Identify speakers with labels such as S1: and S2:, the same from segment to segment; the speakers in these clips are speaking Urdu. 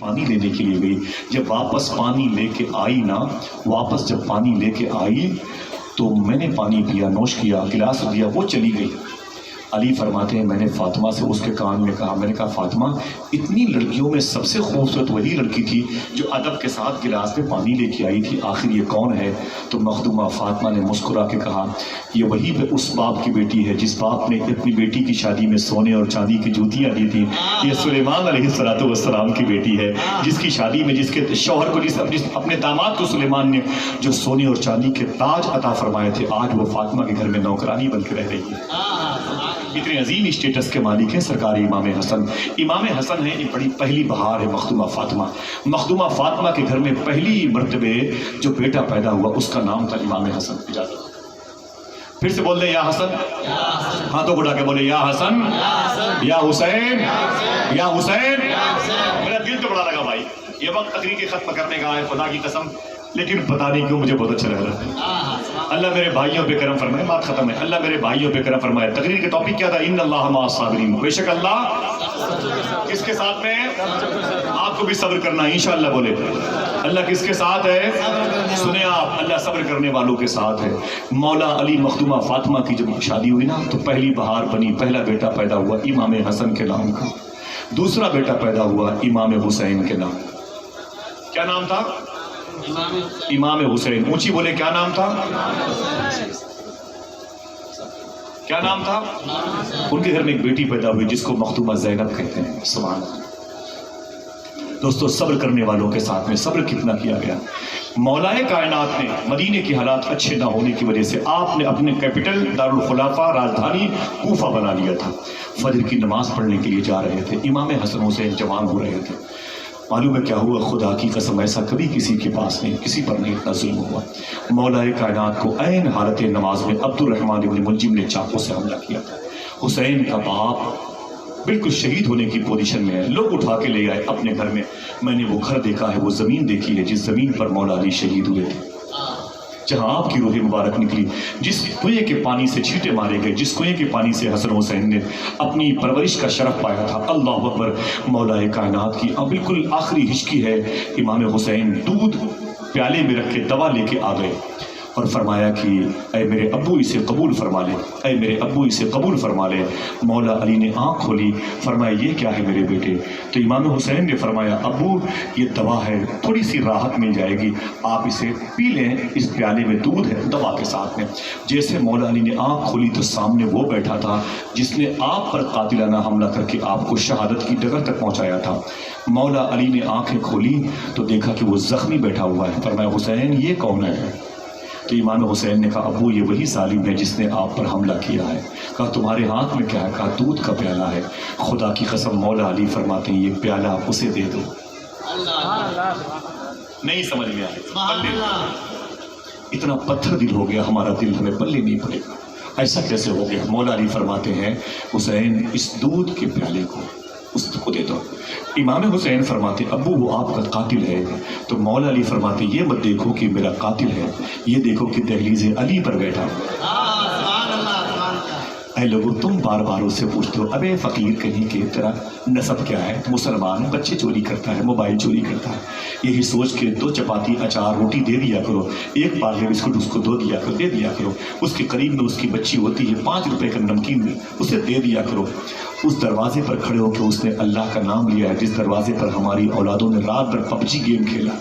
S1: پانی لینے کے لیے گئی. جب واپس پانی لے کے آئی نا، واپس جب پانی لے کے آئی تو میں نے پانی پیا، نوش کیا، گلاس دیا، وہ چلی گئی. علی فرماتے ہیں میں نے فاطمہ سے اس کے کان میں کہا، میں نے کہا فاطمہ اتنی لڑکیوں میں سب سے خوبصورت وہی لڑکی تھی جو ادب کے ساتھ گلاس میں پانی لے کے آئی تھی، آخر یہ کون ہے؟ تو مخدومہ فاطمہ نے مسکرا کے کہا یہ وہی اس باپ کی بیٹی ہے جس باپ نے اپنی بیٹی کی شادی میں سونے اور چاندی کی جوتیاں دی تھیں. یہ سلیمان علیہ السلام کی بیٹی ہے جس کی شادی میں جس کے شوہر کو اپنے داماد کو سلیمان نے جو سونے اور چاندی کے تاج عطا فرمائے تھے، آج وہ فاطمہ کے گھر میں نوکرانی بن کے رہ رہی ہے. اتنے عظیم اسٹیٹس کے مالک ہیں سرکار امام حسن. امام حسن ہے، یہ بڑی پہلی بہار ہے مخدومہ فاطمہ. مخدومہ فاطمہ کے گھر میں پہلی مرتبے جو بیٹا پیدا ہوا اس کا نام تھا امام حسن. اجازت پھر سے بول دیں یا حسن، ہاتھوں کو اٹھا کے بولے یا حسن، یا حسین، یا حسین. میرا دل تو بڑا لگا بھائی، یہ وقت تقریر کے ختم کرنے کا ہے خدا کی قسم، لیکن پتہ نہیں کیوں مجھے بہت اچھا لگ رہا ہے. اللہ میرے بھائیوں پہ کرم فرمائے. بات ختم ہے. اللہ میرے بھائیوں پہ کرم فرمائے. تقریر کے ٹاپک کیا تھا؟ ان اللہ مع الصابرین. بے شک اللہ کس کے ساتھ میں ہے؟ آپ کو بھی صبر کرنا ہے انشاءاللہ. بولے اللہ کس کے ساتھ ہے؟ سنیں آپ، اللہ صبر کرنے والوں کے ساتھ ہے. مولا علی مخدومہ فاطمہ کی جب شادی ہوئی نا تو پہلی بہار بنی، پہلا بیٹا پیدا ہوا امام حسن کے نام کا، دوسرا بیٹا پیدا ہوا امام حسین کے نام. کیا نام تھا؟ امام حسین. اونچی بولے کیا نام تھا؟ کیا نام تھا؟ ان کے گھر میں ایک بیٹی پیدا ہوئی جس کو مخدومہ زینب کہتے ہیں. سبحان اللہ. دوستو صبر کرنے والوں کے ساتھ میں صبر کتنا کیا گیا. مولائے کائنات نے مدینے کے حالات اچھے نہ ہونے کی وجہ سے آپ نے اپنے کیپٹل دارالخلافہ راجدھانی کوفہ بنا لیا تھا. فجر کی نماز پڑھنے کے لیے جا رہے تھے. امام حسن حسین جوان ہو رہے تھے. معلوم ہے کیا ہوا؟ خدا کی قسم ایسا کبھی کسی کے پاس نہیں، کسی پر نہیں اتنا ظلم ہوا. مولائے کائنات کو عین حالت نماز میں عبد الرحمن ابن ملجم نے چاقو سے حملہ کیا تھا. حسین کا باپ بالکل شہید ہونے کی پوزیشن میں ہے. لوگ اٹھا کے لے آئے اپنے گھر میں. میں نے وہ گھر دیکھا ہے، وہ زمین دیکھی ہے جس زمین پر مولا علی شہید ہوئے تھے، جہاں آپ کی روح مبارک نکلی، جس کنویں کے پانی سے چھینٹے مارے گئے، جس کنویں کے پانی سے حسن حسین نے اپنی پرورش کا شرف پایا تھا. اللہ اکبر. مولا کائنات کی بالکل آخری ہچکی ہے. امام حسین دودھ پیالے میں رکھ کے دوا لے کے آ گئے اور فرمایا کہ اے میرے ابو اسے قبول فرما لے، اے میرے ابو اسے قبول فرما لے. مولا علی نے آنکھ کھولی، فرمایا یہ کیا ہے میرے بیٹے؟ تو امام حسین نے فرمایا ابو یہ دوا ہے، تھوڑی سی راحت مل جائے گی، آپ اسے پی لیں، اس پیالے میں دودھ ہے دوا کے ساتھ میں. جیسے مولا علی نے آنکھ کھولی تو سامنے وہ بیٹھا تھا جس نے آپ پر قاتلانہ حملہ کر کے آپ کو شہادت کی ڈگر تک پہنچایا تھا. مولا علی نے آنکھیں کھولی تو دیکھا کہ وہ زخمی بیٹھا ہوا ہے. فرمایا حسین یہ کون ہے؟ تو امام حسین نے کہا ابو یہ وہی ظالم ہے جس نے آپ پر حملہ کیا ہے. کہا تمہارے ہاتھ میں کیا ہے؟ کہا دودھ کا پیالہ ہے. خدا کی قسم مولا علی فرماتے ہیں یہ پیالہ اسے دے دو. نہیں سمجھ میں آیا؟ اتنا پتھر دل ہو گیا ہمارا دل، ہمیں پلے نہیں پڑے گا. ایسا کیسے ہو گیا؟ مولا علی فرماتے ہیں حسین اس دودھ کے پیالے کو اس کو دے دو. امام حسین فرماتے ابو وہ آپ کا قاتل ہے. تو مولا علی فرماتے یہ مت دیکھو کہ میرا قاتل ہے، یہ دیکھو کہ دہلیز علی پر بیٹھا. اے لوگوں تم بار بار اس سے پوچھتے ہو ابے فقیر کہیں کہ تیرا نسب کیا ہے؟ مسلمان بچے چوری کرتا ہے، موبائل چوری کرتا ہے. یہی سوچ کے 2 چپاتی اچار روٹی دے دیا کرو، 1 پارلے بسکٹ اس کو دے دیا کرو. اس کے قریب میں اس کی بچی ہوتی ہے، 5 روپے کا نمکین اسے دے دیا کرو. اس دروازے پر کھڑے ہو کے اس نے اللہ کا نام لیا ہے جس دروازے پر ہماری اولادوں نے رات بھر PUBG گیم کھیلا.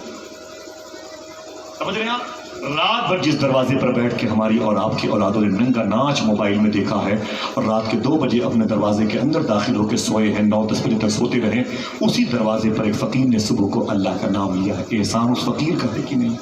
S1: سمجھ رہے ہیں آپ؟ رات بھر جس دروازے پر بیٹھ کے ہماری اور آپ کی اولادوں نے ننگا ناچ موبائل میں دیکھا ہے اور رات کے 2 بجے اپنے دروازے کے اندر داخل ہو کے سوئے ہیں، 9-10 بجے تک سوتے رہے. اسی دروازے پر ایک فقیر نے صبح کو اللہ کا نام لیا ہے. احسان اس فقیر کا ہے کہ نہیں؟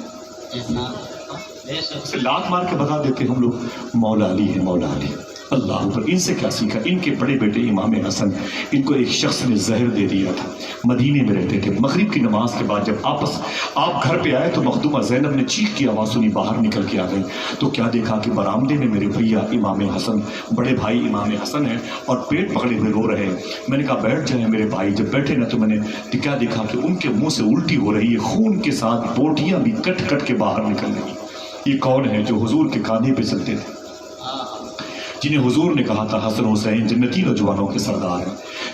S1: اسے لات مار کے بتا دیتے ہم لوگ مولا علی ہے، مولا علی. اللہ پر ان سے کیا سیکھا؟ ان کے بڑے بیٹے امام حسن، ان کو ایک شخص نے زہر دے دیا تھا. مدینے میں رہتے تھے. مغرب کی نماز کے بعد جب آپ گھر پہ آئے تو مخدومہ زینب نے چیخ کی آواز سنی، باہر نکل کے آ گئی تو کیا دیکھا کہ برآمدے میں میرے بھیا امام حسن، بڑے بھائی امام حسن ہیں اور پیٹ پکڑے ہوئے رو رہے ہیں. میں نے کہا بیٹھ جائیں میرے بھائی. جب بیٹھے نا تو میں نے کیا دیکھا کہ ان کے منہ سے الٹی ہو رہی ہے، خون کے ساتھ بوٹیاں بھی کٹ کٹ کے باہر نکل رہی. یہ کون ہے جو حضور کے کاندھے پہ چلتے تھے، جنہیں حضور نے کہا تھا حسن حسین جنتی نوجوانوں کے سردار ہیں،